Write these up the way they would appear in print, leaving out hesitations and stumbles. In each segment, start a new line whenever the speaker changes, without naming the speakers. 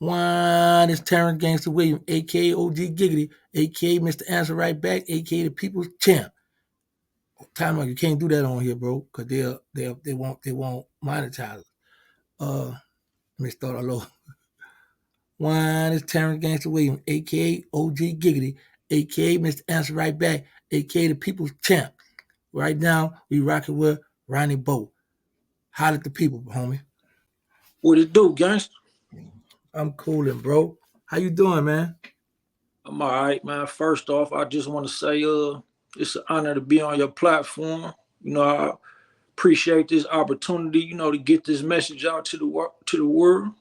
One is Terrence Gangster Williams, aka OG Giggity, aka Mr. Answer Right Back, aka the People's Champ. Time out, you can't do that on here, bro, because they won't monetize it. Let me start all over. One is Terrence Gangster Williams, aka OG Giggity, aka Mr. Answer Right Back, aka the People's Champ. Right now, we rocking with Ronnie Bo. Holler at the people, homie.
What it do, gangster?
I'm coolin', bro. How you doing, man?
I'm all right, man. First off, I just want to say, it's an honor to be on your platform. I appreciate this opportunity, to get this message out to the world.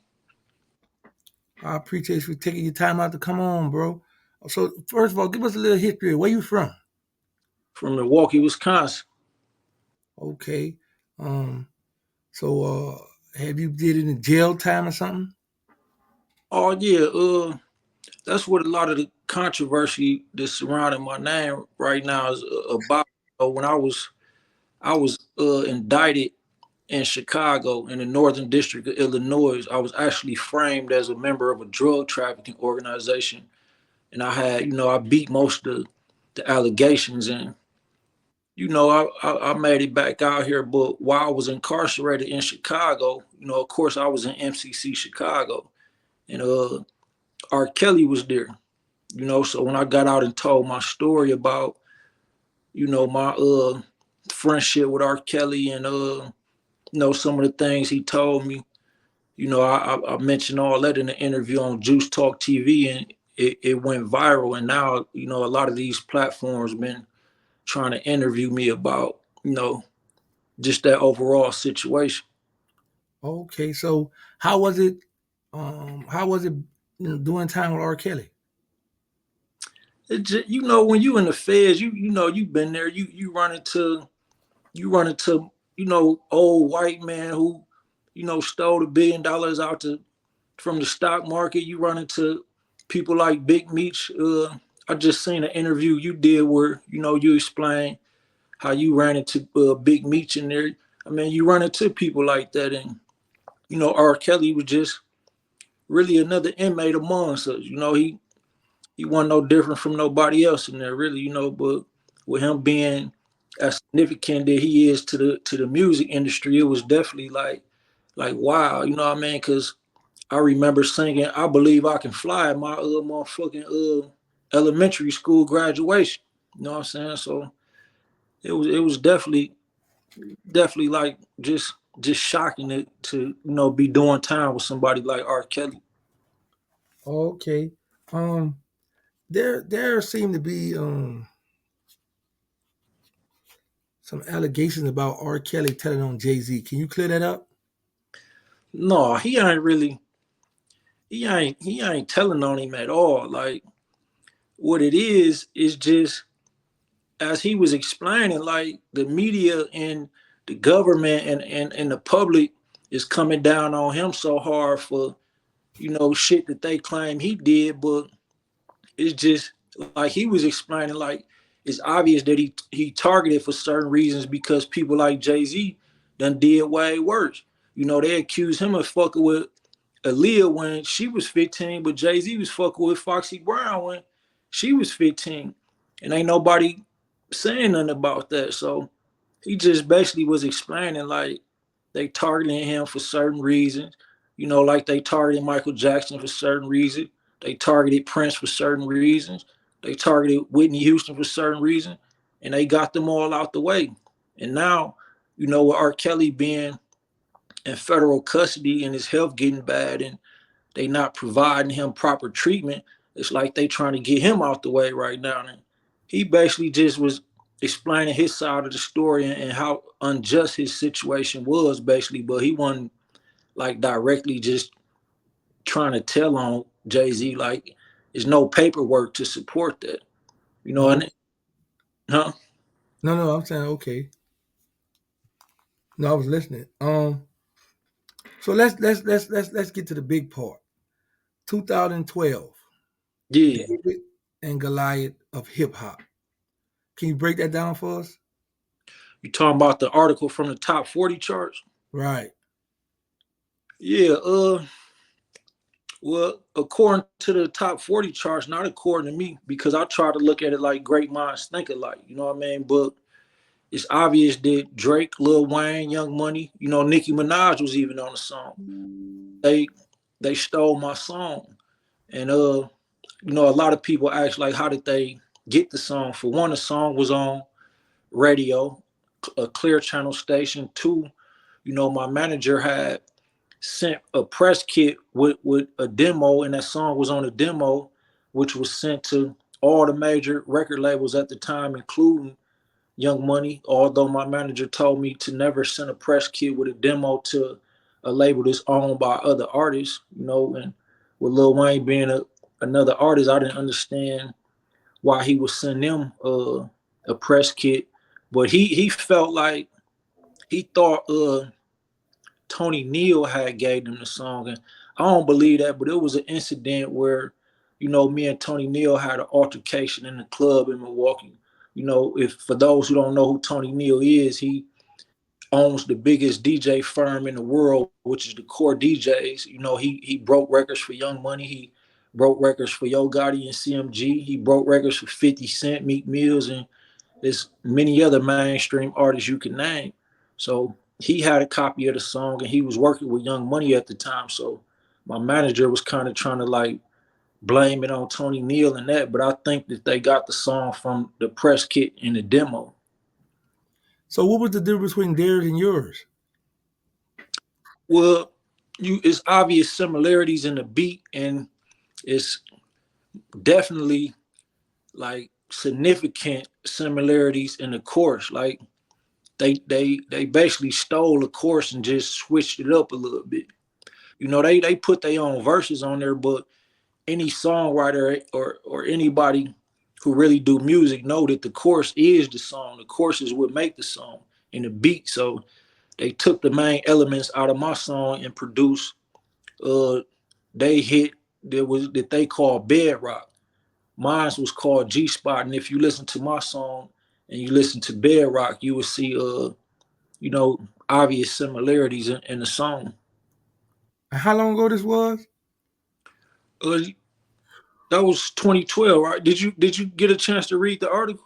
I appreciate you taking your time out to come on, bro. So, first of all, give us a little history. Where you from?
From Milwaukee, Wisconsin.
Okay. Um. So, have you did any jail time or something?
Oh yeah, that's what a lot of the controversy that's surrounding my name right now is about. When I was indicted in Chicago in the Northern District of Illinois, I was actually framed as a member of a drug trafficking organization, and I had, I beat most of the allegations, and I made it back out here. But while I was incarcerated in Chicago, of course, I was in MCC Chicago, and R.Kelly was there. So when I got out and told my story about, my friendship with R.Kelly and some of the things he told me, I mentioned all that in the interview on Juice Talk TV, and it went viral. And now, a lot of these platforms been trying to interview me about, just that overall situation.
Okay. So, how was it? How was it doing time with R. Kelly?
It just, when you in the feds, you've been there. You run into old white man who stole $1 billion out from the stock market. You run into people like Big Meech. I just seen an interview you did where you explained how you ran into Big Meech in there. I mean, you run into people like that, and R. Kelly was just really another inmate amongst us. He wasn't no different from nobody else in there, really. But with him being as significant that he is to the music industry, it was definitely like wow, you know what I mean? Because I remember singing "I Believe I Can Fly" at my motherfucking elementary school graduation. You know what I'm saying? So it was definitely like just shocking to be doing time with somebody like R. Kelly.
Okay. Um. There seem to be some allegations about R. Kelly telling on Jay Z. Can you clear that up?
No, he ain't telling on him at all. Like what it is just as he was explaining, like the media and the government and the public is coming down on him so hard for shit that they claim he did, but it's just like he was explaining, like it's obvious that he targeted for certain reasons because people like Jay-Z done did way worse. They accused him of fucking with Aaliyah when she was 15, but Jay-Z was fucking with Foxy Brown when she was 15. And ain't nobody saying nothing about that. So he just basically was explaining like they targeting him for certain reasons. Like they targeted Michael Jackson for certain reasons. They targeted Prince for certain reasons. They targeted Whitney Houston for certain reasons. And they got them all out the way. And now, with R. Kelly being in federal custody and his health getting bad and they not providing him proper treatment, it's like they trying to get him out the way right now. And he basically just was explaining his side of the story and how unjust his situation was, basically, but he wasn't like directly just trying to tell on Jay-Z. Like there's no paperwork to support that.
Oh,
And huh?
no, no. I'm saying okay. No, I was listening. So let's get to the big part. 2012,
Yeah.
David and Goliath of hip hop. Can you break that down for us?
You talking about the article from the top 40 charts?
Right.
Yeah, Well, according to the top 40 charts, not according to me, because I try to look at it like great minds think alike. You know what I mean? But it's obvious that Drake, Lil Wayne, Young Money, Nicki Minaj was even on the song. They they stole my song. And a lot of people ask like how did they get the song? For one, the song was on radio, a clear channel station. Two, my manager had sent a press kit with a demo, and that song was on a demo, which was sent to all the major record labels at the time, including Young Money. Although my manager told me to never send a press kit with a demo to a label that's owned by other artists, and with Lil Wayne being another artist, I didn't understand why he would send them a press kit. But he felt like he thought Tony Neal had gave them the song, and I don't believe that. But it was an incident where, me and Tony Neal had an altercation in the club in Milwaukee. If for those who don't know who Tony Neal is, he owns the biggest DJ firm in the world, which is the Core DJs. He broke records for Young Money. He broke records for Yo Gotti and CMG. He broke records for 50 Cent, Meek Mills, and there's many other mainstream artists you can name. So he had a copy of the song and he was working with Young Money at the time. So my manager was kind of trying to like blame it on Tony Neal and that, but I think that they got the song from the press kit in the demo.
So what was the difference between theirs and yours?
Well, it's obvious similarities in the beat and it's definitely like significant similarities in the chorus. Like they basically stole the chorus and just switched it up a little bit. They put their own verses on there, but any songwriter or anybody who really do music know that the chorus is the song. The chorus is what make the song and the beat. So they took the main elements out of my song and produced they hit that they call bedrock. Mine was called G Spot, and if you listen to my song and you listen to bedrock, you will see you know obvious similarities in the song.
How long ago this was?
Uh, that was 2012, right? Did you get a chance to read the article?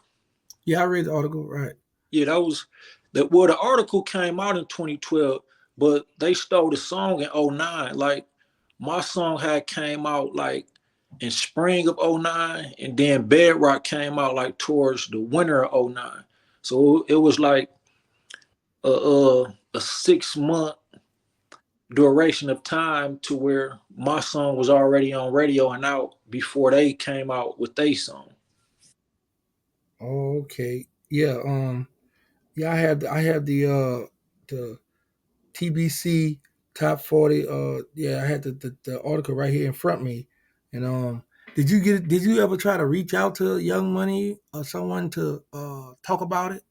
Yeah, I read the article. Right.
Yeah, that was the article came out in 2012, but they stole the song in '09. Like my song had came out like in spring of '09, and then Bedrock came out like towards the winter of '09. So it was like a 6 month duration of time to where my song was already on radio and out before they came out with their song.
Oh, okay. Yeah. Yeah. I had the TBC top 40. Yeah, I had the article right here in front of me. And did you ever try to reach out to Young Money or someone to talk about it?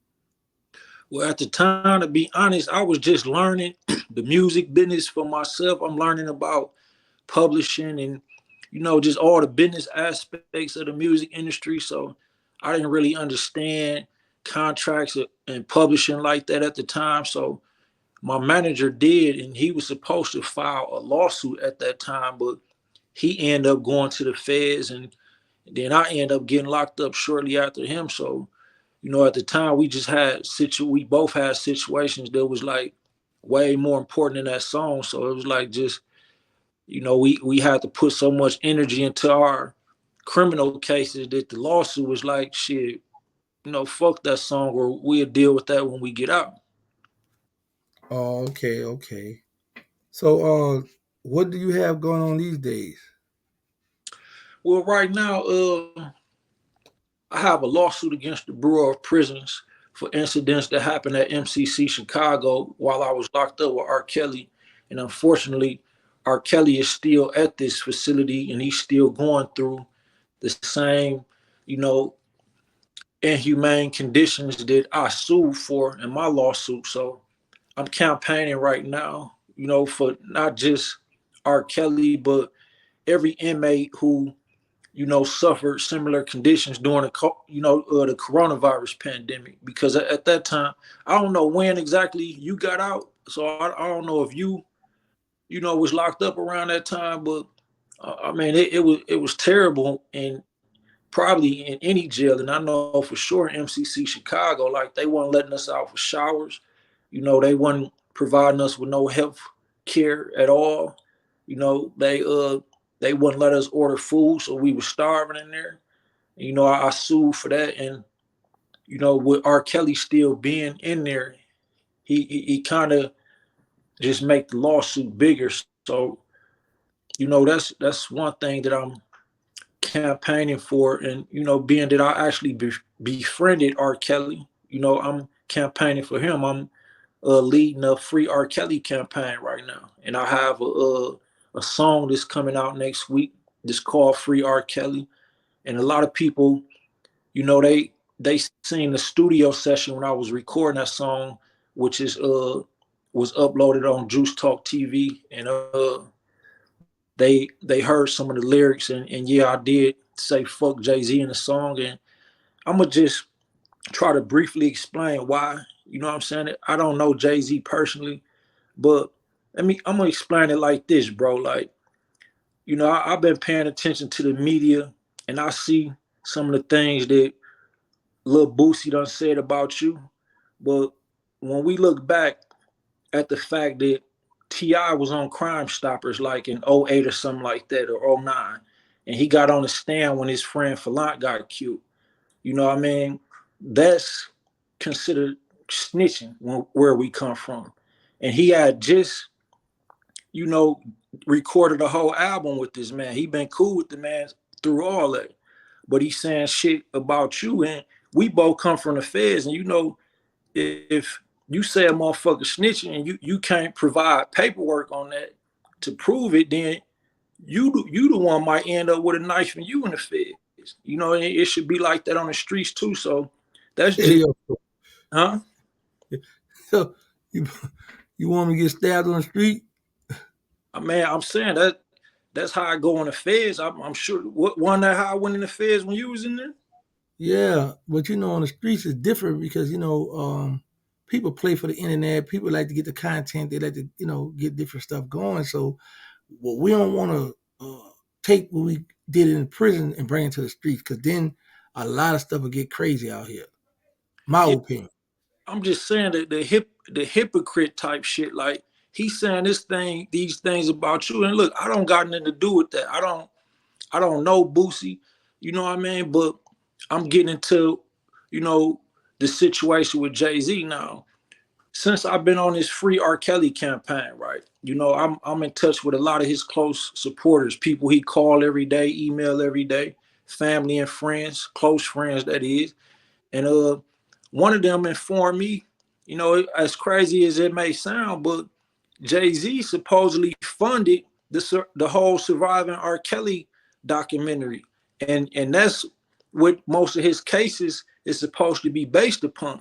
Well, at the time, to be honest, I was just learning the music business for myself. I'm learning about publishing and just all the business aspects of the music industry. So I didn't really understand contracts and publishing like that at the time. So my manager did, and he was supposed to file a lawsuit at that time, but he ended up going to the feds, and then I ended up getting locked up shortly after him. So at the time we just had we both had situations that was like way more important than that song. So it was like just we had to put so much energy into our criminal cases that the lawsuit was like shit. Fuck that song, or we'll deal with that when we get out.
Oh, okay, okay. So, what do you have going on these days?
Well, right now, I have a lawsuit against the Bureau of Prisons for incidents that happened at MCC Chicago while I was locked up with R.Kelly. And unfortunately, R.Kelly is still at this facility and he's still going through the same, you know, inhumane conditions that I sued for in my lawsuit. So I'm campaigning right now, for not just R. Kelly, but every inmate who suffered similar conditions during the coronavirus pandemic. Because at that time, I don't know when exactly you got out, so I don't know if you was locked up around that time, but I mean, it was terrible, and probably in any jail. And I know for sure in MCC Chicago, like they weren't letting us out for showers. They weren't providing us with no health care at all. They wouldn't let us order food, so we were starving in there. I sued for that, and with R. Kelly still being in there, he kind of just make the lawsuit bigger. So that's one thing that I'm campaigning for, and being that I actually befriended R. Kelly, I'm campaigning for him. I'm leading a free R. Kelly campaign right now, and I have a song that's coming out next week. That's called Free R. Kelly, and a lot of people, they seen the studio session when I was recording that song, which is was uploaded on Juice Talk TV, and they heard some of the lyrics, and yeah, I did say fuck Jay-Z in the song, and I'm gonna just try to briefly explain why. You know what I'm saying? I don't know Jay-Z personally, but I'm gonna explain it like this, bro. Like, I've been paying attention to the media, and I see some of the things that Lil Boosie done said about you. But when we look back at the fact that T.I. was on Crime Stoppers like in '08 or something like that, or '09, and he got on the stand when his friend Falant got killed. You know what I mean? That's considered snitching where we come from. And he had just, you know, recorded a whole album with this man. He been cool with the man through all that. But he's saying shit about you, and we both come from the feds, and if you say a motherfucker snitching and you can't provide paperwork on that to prove it, then you the one might end up with a knife and you in the feds. It should be like that on the streets too. So that's just,
Hey, yo,
huh?
so you you want me to get stabbed on the street?
I'm saying that's how I go in the feds. I'm sure. What one that how I went in the feds when you was in there?
Yeah, but on the streets is different because people play for the internet. People like to get the content. They like to get different stuff going. So, well, we don't want to take what we did in prison and bring it to the streets because then a lot of stuff will get crazy out here. My
Yeah,
opinion.
I'm just saying that the hypocrite type shit. Like he's saying these things about you, and look, I don't got nothing to do with that. I don't know Boosie, you know what I mean? But I'm getting into, you know, the situation with Jay-Z now. Since I've been on this free R. Kelly campaign, right? I'm in touch with a lot of his close supporters, people he call every day, email every day, family and friends, close friends that is. And one of them informed me, as crazy as it may sound, but Jay-Z supposedly funded the whole Surviving R. Kelly documentary. And that's what most of his cases is supposed to be based upon.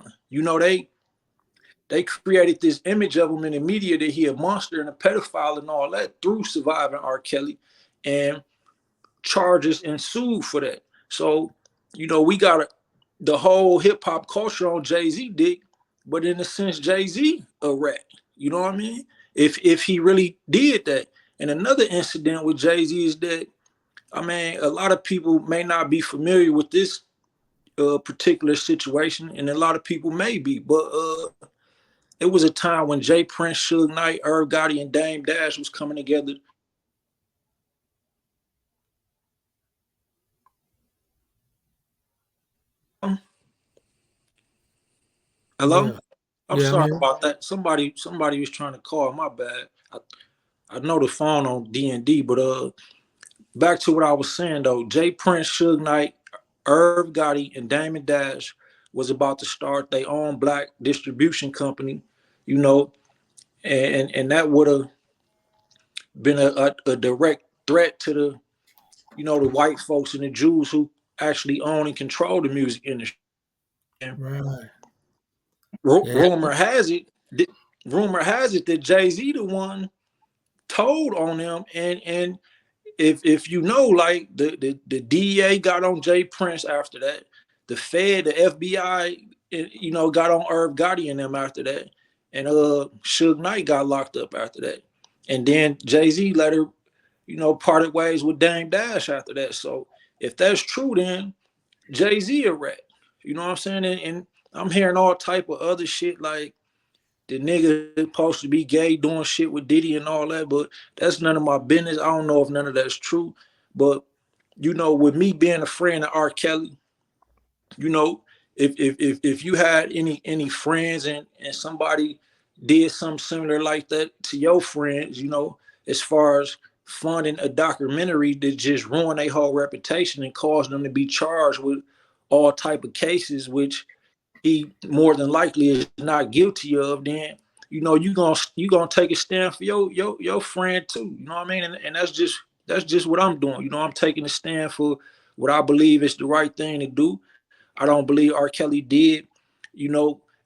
They created this image of him in the media that he a monster and a pedophile and all that through Surviving R. Kelly, and charges ensued for that. So, we got the whole hip hop culture on Jay-Z dick, but in a sense, Jay-Z a rat. You know what I mean? If he really did that. And another incident with Jay-Z is that, I mean, a lot of people may not be familiar with this particular situation, and a lot of people may be, but it was a time when Jay Prince, Suge Knight, Irv Gotti, and Dame Dash was coming together. Hello?
Yeah,
I'm
yeah. I'm
sorry
here.
about that. Somebody was trying to call. My bad. I know the phone on D&D, but back to what I was saying though. Jay Prince, Suge Knight, Irv Gotti, and Damon Dash was about to start their own black distribution company, you know, and that would have been a direct threat to the white folks and the Jews who actually own and control the music industry. And
Right. Yeah.
rumor has it, that Jay Z the one told on them, and if like the DEA got on Jay Prince after that, the Fed, the FBI, got on Irv Gotti and them after that, and Suge Knight got locked up after that, and then Jay Z later, parted ways with Dame Dash after that. So if that's true, then Jay-Z a rat. You know what I'm saying? And I'm hearing all type of other shit like the nigga supposed to be gay doing shit with Diddy and all that, but that's none of my business. I don't know if none of that's true. But with me being a friend of R. Kelly, you know, if you had any friends and somebody did something similar like that to your friends, as far as funding a documentary that just ruined their whole reputation and caused them to be charged with all type of cases, which he more than likely is not guilty of, then you gonna take a stand for your friend too. You know what I mean? And that's just what I'm doing. I'm taking a stand for what I believe is the right thing to do. I don't believe R. Kelly did,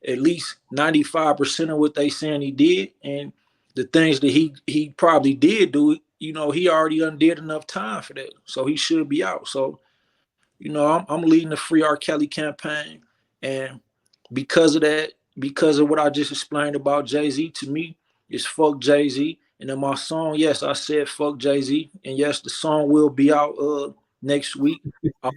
at least 95% of what they saying he did. And the things that he probably did do, he already undid enough time for that. So he should be out. So, I'm leading the Free R. Kelly campaign. And because of that, because of what I just explained about Jay-Z, to me, it's fuck Jay-Z. And in my song, yes, I said fuck Jay-Z. And yes, the song will be out next week. I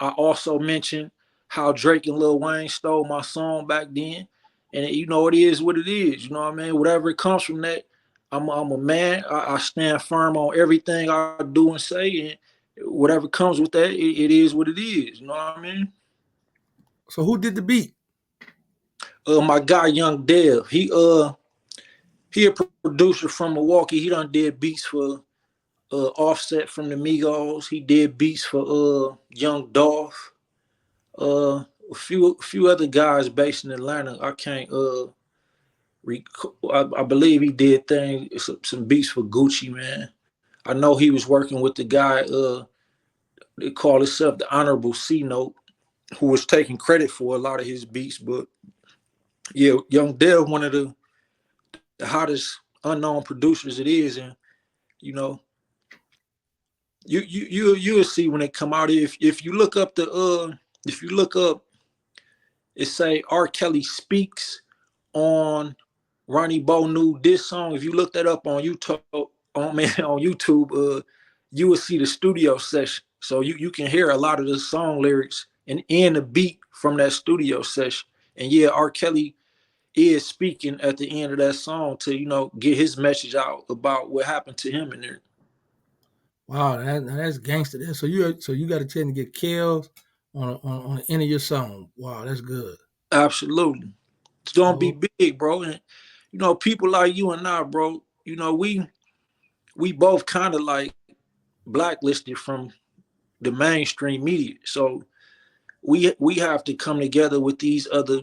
also mentioned how Drake and Lil Wayne stole my song back then. And it is what it is. You know what I mean? Whatever it comes from that, I'm a man. I stand firm on everything I do and say. And whatever comes with that, it is what it is. You know what I mean?
So who did the beat?
My guy Young Dev, he a producer from Milwaukee. He done did beats for Offset from the Migos. He did beats for Young Dolph. A few other guys based in Atlanta. I can't I believe he did things some beats for Gucci, man. I know he was working with the guy they call himself the Honorable C Note, who was taking credit for a lot of his beats. But yeah, Young Dev, one of the hottest unknown producers it is, and you know you'll see when they come out. If you look up if you look up, it say R. Kelly speaks on Ronnie Bo new this song. If you look that up on YouTube, on YouTube, you will see the studio session. So you can hear a lot of the song lyrics and the beat from that studio session. And yeah, R. Kelly is speaking at the end of that song to get his message out about what happened to him in there.
Wow, that's gangster. So you got a chance to get Kellz on the end of your song. Wow, that's good.
Absolutely, it's gonna
Oh,
be big, bro. And people like you and I, bro. We both kind of like blacklisted from the mainstream media. So we have to come together with these other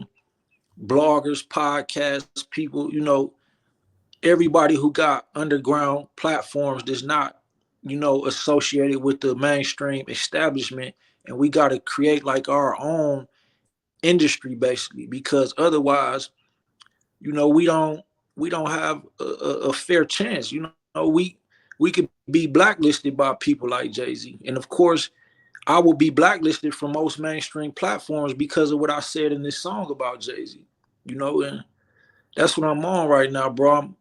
bloggers, podcasts, people, everybody who got underground platforms that's not, associated with the mainstream establishment. And we got to create like our own industry basically, because otherwise, we don't have a fair chance. We could be blacklisted by people like Jay-Z. And of course, I will be blacklisted from most mainstream platforms because of what I said in this song about Jay-Z. And that's what I'm on right now, bro.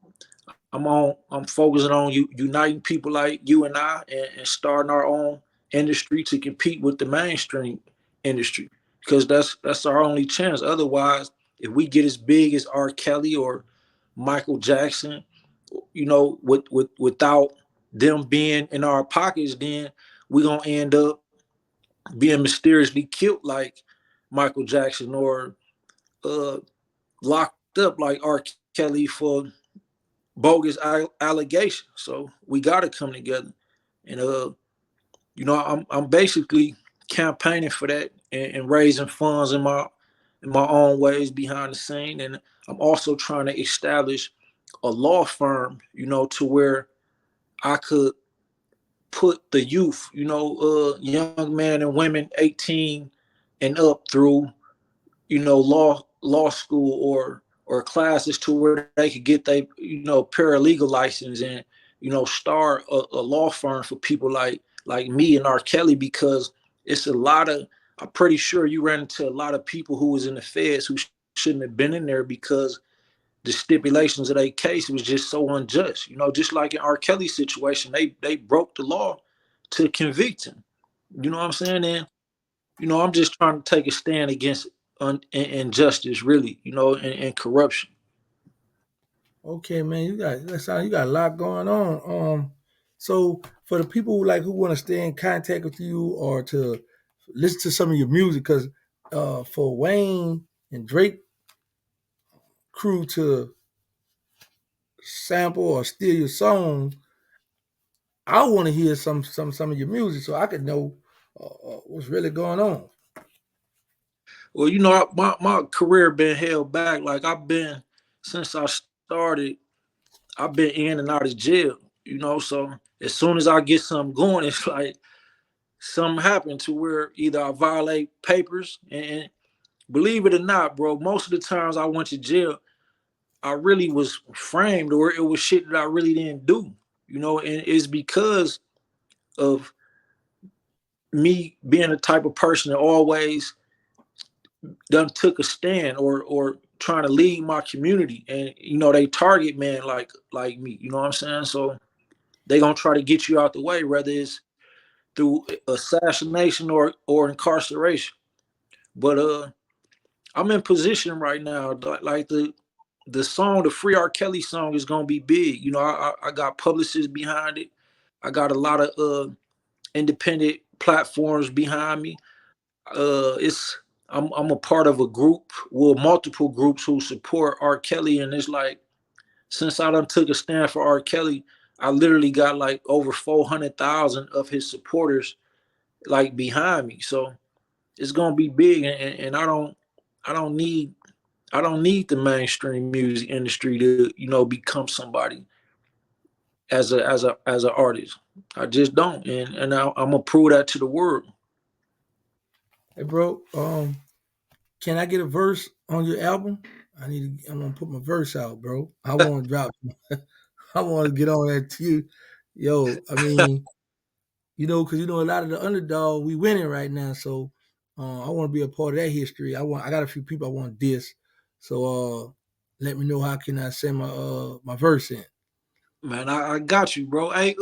I'm focusing on uniting people like you and I, and starting our own industry to compete with the mainstream industry, because that's our only chance. Otherwise, if we get as big as R. Kelly or Michael Jackson, without them being in our pockets, then we're gonna end up being mysteriously killed like Michael Jackson, or uh, locked up like R. Kelly for bogus allegations. So we got to come together, and I'm basically campaigning for that, and raising funds in my own ways behind the scene, and I'm also trying to establish a law firm, to where I could put the youth, young men and women 18 and up through, law school, or classes to where they could get their paralegal license, and start a law firm for people like me and R. Kelly, because it's a lot of, I'm pretty sure you ran into a lot of people who was in the feds who shouldn't have been in there, because the stipulations of their case was just so unjust. You know, just like in R. Kelly's situation, they broke the law to convict him. You know what I'm saying? And you know, I'm just trying to take a stand against injustice, really. You know, and corruption.
Okay, man, you got a lot going on. So for the people who want to stay in contact with you or to listen to some of your music, because for Wayne and Drake crew to sample or steal your song, I want to hear some of your music so I can know what's really going on.
Well, you know, my career been held back. Like I've been since I started, I've been in and out of jail. You know, so as soon as I get something going, it's like something happened to where either I violate papers and believe it or not, bro, most of the times I went to jail, I really was framed or it was shit that I really didn't do. You know, and it's because of me being the type of person that always done took a stand or trying to lead my community. And you know, they target man like me. You know what I'm saying? So they gonna try to get you out the way, whether it's through assassination or incarceration. But I'm in position right now. Like the song, the Free R. Kelly song is gonna be big. You know, I got publicists behind it. I got a lot of independent platforms behind me. It's I'm a part of a group, well, multiple groups who support R. Kelly, and it's like since I done took a stand for R. Kelly, I literally got like over 400,000 of his supporters like behind me. So it's gonna be big, and I don't need I don't need the mainstream music industry to become somebody as an artist. I just don't, and I'm gonna prove that to the world.
Hey, bro, can I get a verse on your album? I'm gonna put my verse out, bro. I want to drop. I want to get on that too. Yo, I mean, because a lot of the underdog we winning right now, so I want to be a part of that history. I got a few people I want to diss, so let me know how can I send my verse in.
Man, I got you, bro. Hey,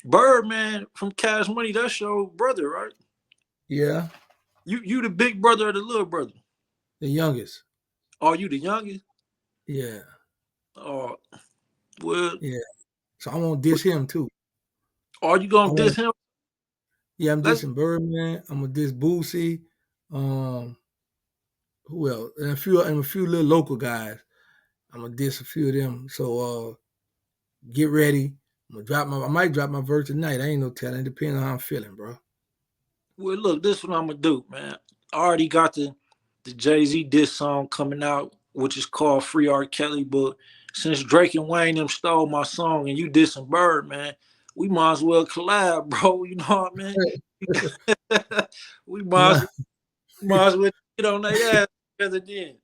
Birdman from Cash Money, that's your brother, right?
Yeah,
You the big brother or the little brother?
the youngest.
Are you the youngest?
Yeah,
Or well,
yeah. So I want to diss him too.
are you
I
gonna diss
want.
him?
Yeah, I'm
Let's
dissing Birdman. I'm gonna diss Boosie. Um, who else? And a few little local guys. I'm gonna diss a few of them. So get ready. I might drop my verse tonight. I ain't no telling. It depends on how I'm feeling, bro.
well look. This is what I'm gonna do, man. I already got the Jay-Z diss song coming out, which is called Free R. Kelly. But since Drake and Wayne them stole my song and you dissing Bird, man, we might as well collab, bro. You know what I mean? we
Nah,
might as well get on their ass together then.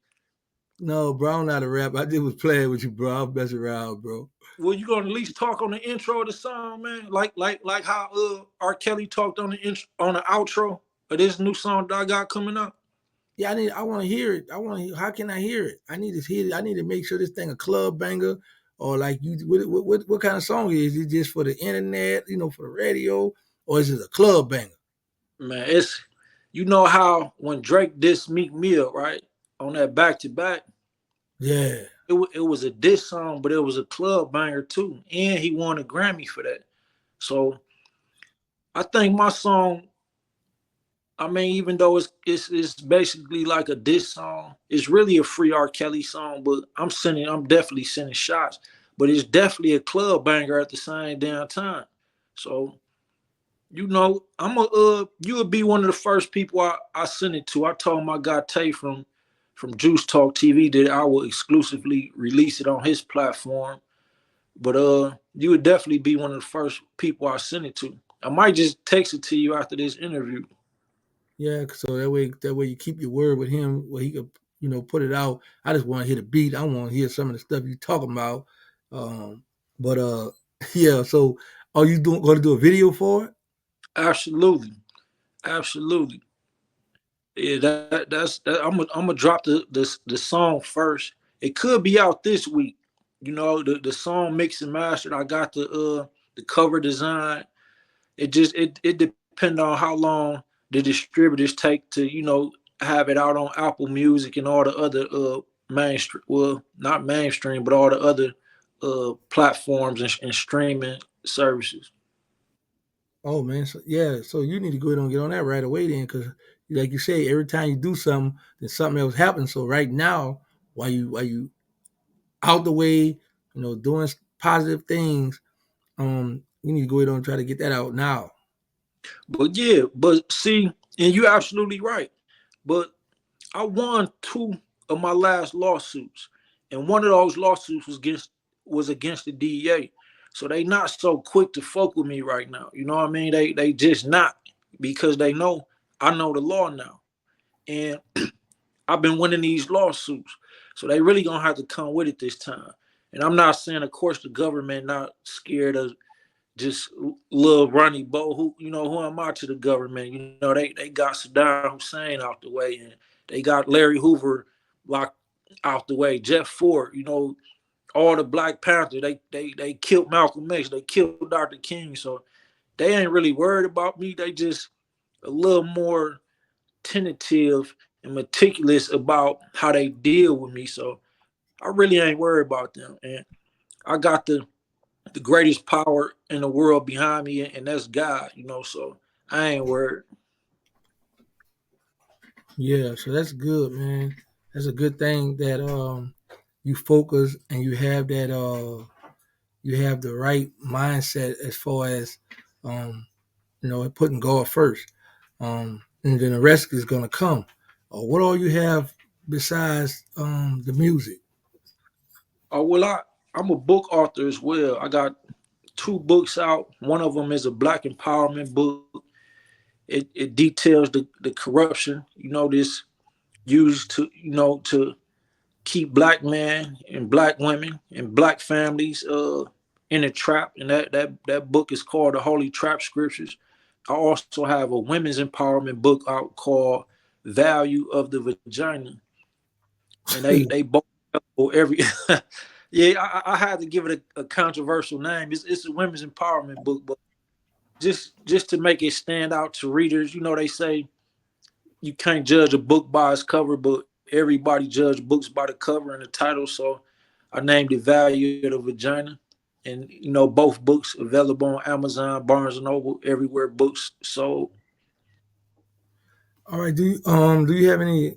no, bro. I'm not a rap. I just was playing with you, bro. I'm messing around, bro.
Well, you gonna at least talk on the intro of the song, man? Like how R. Kelly talked on the on the outro of this new song that I got coming up.
Yeah, I want to hear it. I want to. How can I hear it? I need to hear it. I need to make sure this thing a club banger, or like you. What kind of song is it? Just for the internet, for the radio, or is it a club banger?
Man, it's you know how when Drake dissed Meek Mill, right? On that back to back,
Yeah,
it was a diss song, but it was a club banger too. And he won a Grammy for that. So I think my song, I mean, even though it's basically like a diss song, it's really a free R. Kelly song, but I'm definitely sending shots. But it's definitely a club banger at the same damn time. So you would be one of the first people I send it to. I told my guy Tay from Juice Talk TV that I will exclusively release it on his platform. But you would definitely be one of the first people I send it to. I might just text it to you after this interview.
yeah. So that way you keep your word with him, where he could put it out. I just want to hear the beat. I want to hear some of the stuff you talking about. Um, but yeah. So are you going to do a video for it?
Absolutely, absolutely. Yeah, that's that. I'm gonna drop the song first, It could be out this week. You know, the song mixed and mastered. I got the cover design. It depends on how long the distributors take to, have it out on Apple Music and all the other mainstream, well, not mainstream, but all the other platforms and streaming services.
Oh man, so, yeah. So you need to go ahead and get on that right away then, because like you say, every time you do something, then something else happens. So right now, while you out the way, doing positive things, you need to go ahead and try to get that out now.
But yeah, but see, and you're absolutely right. But I won two of my last lawsuits, and one of those lawsuits was against the DEA. So they not so quick to fuck with me right now. You know what I mean? They just not, because they know I know the law now, and I've been winning these lawsuits. So they really gonna have to come with it this time. And I'm not saying, of course, the government not scared of just little Ronnie Bo, who am I to the government? They got Saddam Hussein out the way, and they got Larry Hoover locked out the way. Jeff Ford, all the Black Panthers, they killed Malcolm X, they killed Dr. King. So they ain't really worried about me. They just a little more tentative and meticulous about how they deal with me. So I really ain't worried about them. And I got the greatest power in the world behind me, and that's God. So I ain't worried.
Yeah, so that's good, man. That's a good thing that you focus and you have the right mindset as far as putting God first. And then the rest is gonna come. What all you have besides the music?
Oh well, I'm a book author as well. I got two books out. One of them is a Black empowerment book. It details the corruption. This used to keep Black men and Black women and Black families in a trap. And that book is called The Holy Trap Scriptures. I also have a women's empowerment book out called Value of the Vagina, and they both every yeah. I had to give it a controversial name. It's a women's empowerment book, but just to make it stand out to readers. They say you can't judge a book by its cover, but everybody judge books by the cover and the title. So I named it Value of the Vagina. And both books available on Amazon, Barnes and Noble, everywhere books sold.
All right. Do you have any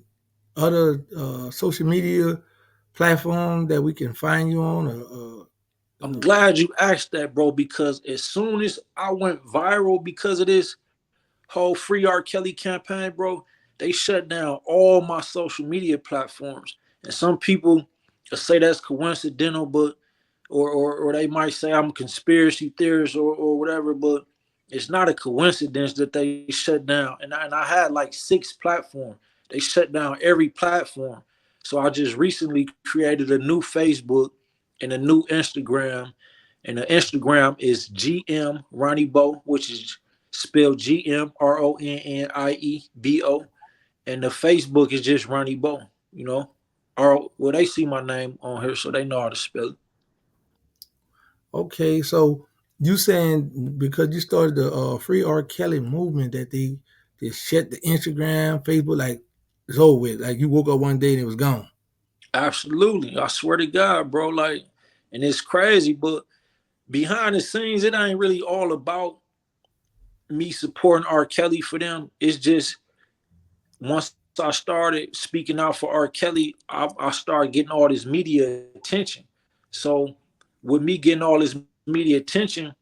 other social media platform that we can find you on? Or you
I'm
know,
glad you asked that, bro, because as soon as I went viral because of this whole Free R.Kelly campaign, bro, they shut down all my social media platforms. And some people say that's coincidental, but or they might say I'm a conspiracy theorist or whatever, but it's not a coincidence that they shut down. And I had like 6 platforms. They shut down every platform. So I just recently created a new Facebook and a new Instagram. And the Instagram is GM Ronnie Bo, which is spelled GMRONNIEBO. And the Facebook is just Ronnie Bo, you know. Or well, they see my name on here, so they know how to spell it.
okay, so you saying because you started the free R. Kelly movement that they shut the Instagram, Facebook, like it's over with. Like you woke up one day and it was gone.
Absolutely. I swear to God, bro. Like, and it's crazy, but behind the scenes, it ain't really all about me supporting R. Kelly for them. It's just once I started speaking out for R. Kelly, I started getting all this media attention. So with me getting all this media attention,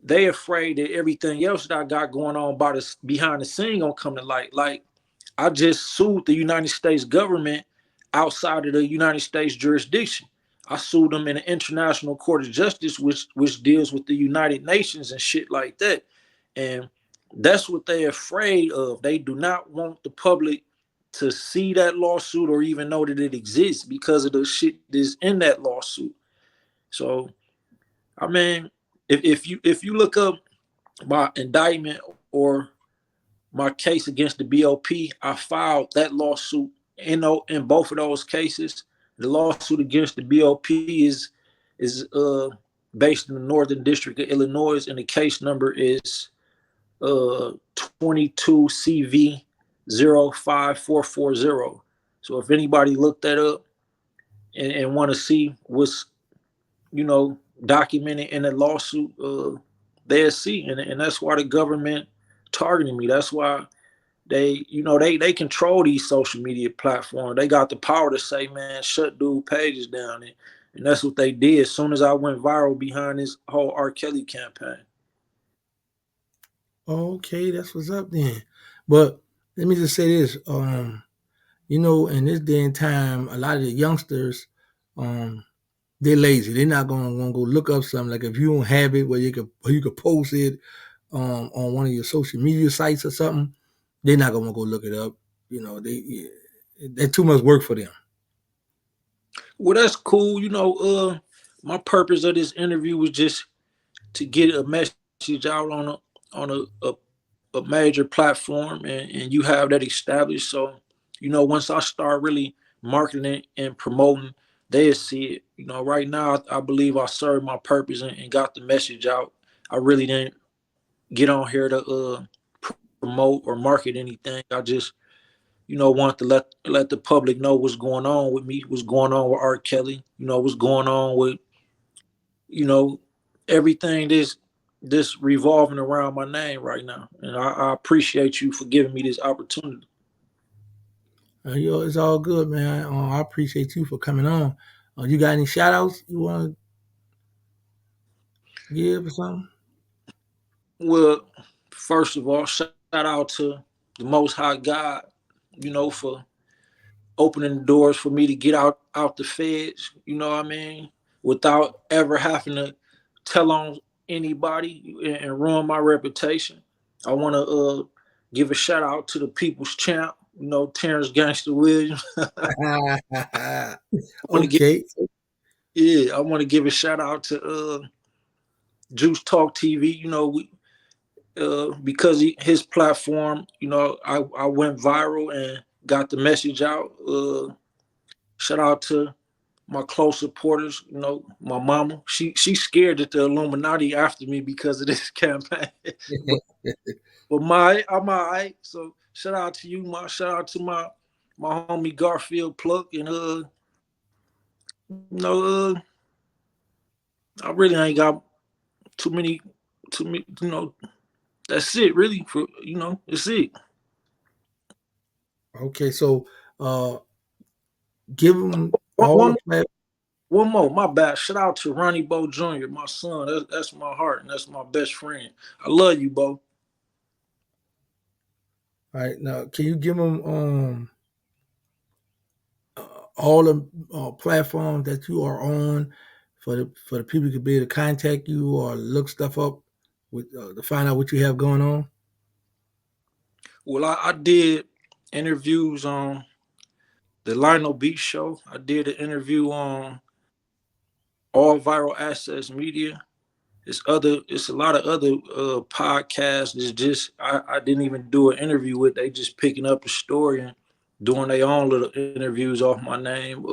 they afraid that everything else that I got going on by the behind the scene gonna come to light. Like I just sued the United States government outside of the United States jurisdiction. I sued them in an international court of justice, which deals with the United Nations and shit like that. And that's what they're afraid of. They do not want the public to see that lawsuit or even know that it exists because of the shit that's in that lawsuit. So I mean, if you look up my indictment or my case against the BOP, I filed that lawsuit in both of those cases. The lawsuit against the BOP is based in the Northern District of Illinois, and the case number is 22CV 05440. So if anybody looked that up and want to see what's documented in the lawsuit, they'll see, and that's why the government targeting me. That's why they control these social media platforms. They got the power to say, man, shut dude pages down, and that's what they did as soon as I went viral behind this whole R.Kelly campaign.
Okay, that's what's up then. But let me just say this. In this day and time, a lot of the youngsters, um, they're lazy. They're not gonna go look up something. Like if you don't have it where you could post it on one of your social media sites or something, they're not gonna go look it up. That's too much work for them.
Well, that's cool. My purpose of this interview was just to get a message out on a major platform, and you have that established. So, once I start really marketing and promoting, they'll see it. Right now, I believe I served my purpose and got the message out. I really didn't get on here to promote or market anything. I just, want to let the public know what's going on with me, what's going on with R. Kelly, what's going on with you know, everything this revolving around my name right now. And I appreciate you for giving me this opportunity.
It's all good, man. I appreciate you for coming on. You got any shout outs you want to give or something?
Well, first of all, shout out to the Most High God, for opening the doors for me to get out the feds, what I mean, without ever having to tell on anybody and ruin my reputation. I want to give a shout out to the People's Champ, Terrence Gangster Williams. want to give
Okay.
Yeah, I want to give a shout out to Juice Talk TV. Because his platform, I went viral and got the message out. Shout out to my close supporters, my mama. She's scared that the Illuminati after me because of this campaign. but I'm all right. So shout out to you, shout out to my homie Garfield Pluck, and you know, I really ain't got too many too many, that's it really for it's it.
Okay. So, uh, give them
One,
all the
one
plat.
One more, my bad. Shout out to Ronnie Bo Jr., my son. That's my heart, and that's my best friend. I love you, Bo.
All right. Now, can you give them all the platforms that you are on for the people to be able to contact you or look stuff up with to find out what you have going on?
Well, I did interviews on the Lionel Beach show. I did an interview on All Viral Access Media. It's a lot of other podcasts. It's just I didn't even do an interview with. They just picking up the story and doing their own little interviews off my name.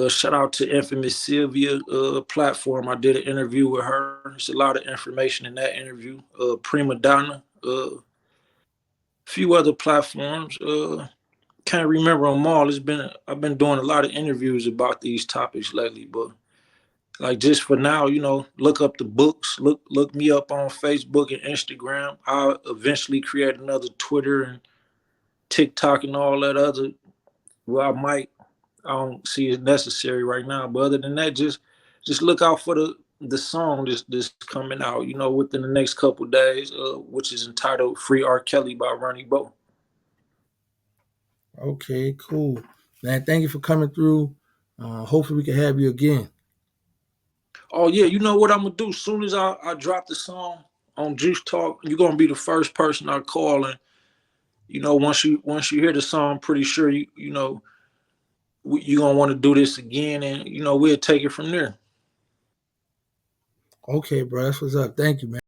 Shout out to Infamous Sylvia platform. I did an interview with her. There's a lot of information in that interview. Prima Donna, few other platforms. Can't remember them all. I've been doing a lot of interviews about these topics lately, but like just for now, look up the books. Look me up on Facebook and Instagram. I'll eventually create another Twitter and TikTok and all that other. Well, I don't see it necessary right now. But other than that, just look out for the song this coming out, within the next couple of days, which is entitled "Free R. Kelly" by Ronnie Bo.
Okay, cool, man. Thank you for coming through. Hopefully, we can have you again.
Oh yeah, you know what I'm gonna do? As soon as I drop the song on Juice Talk, you're gonna be the first person I call, and once you hear the song, I'm pretty sure you're gonna want to do this again, and we'll take it from there.
Okay, bro. That's what's up. Thank you, man.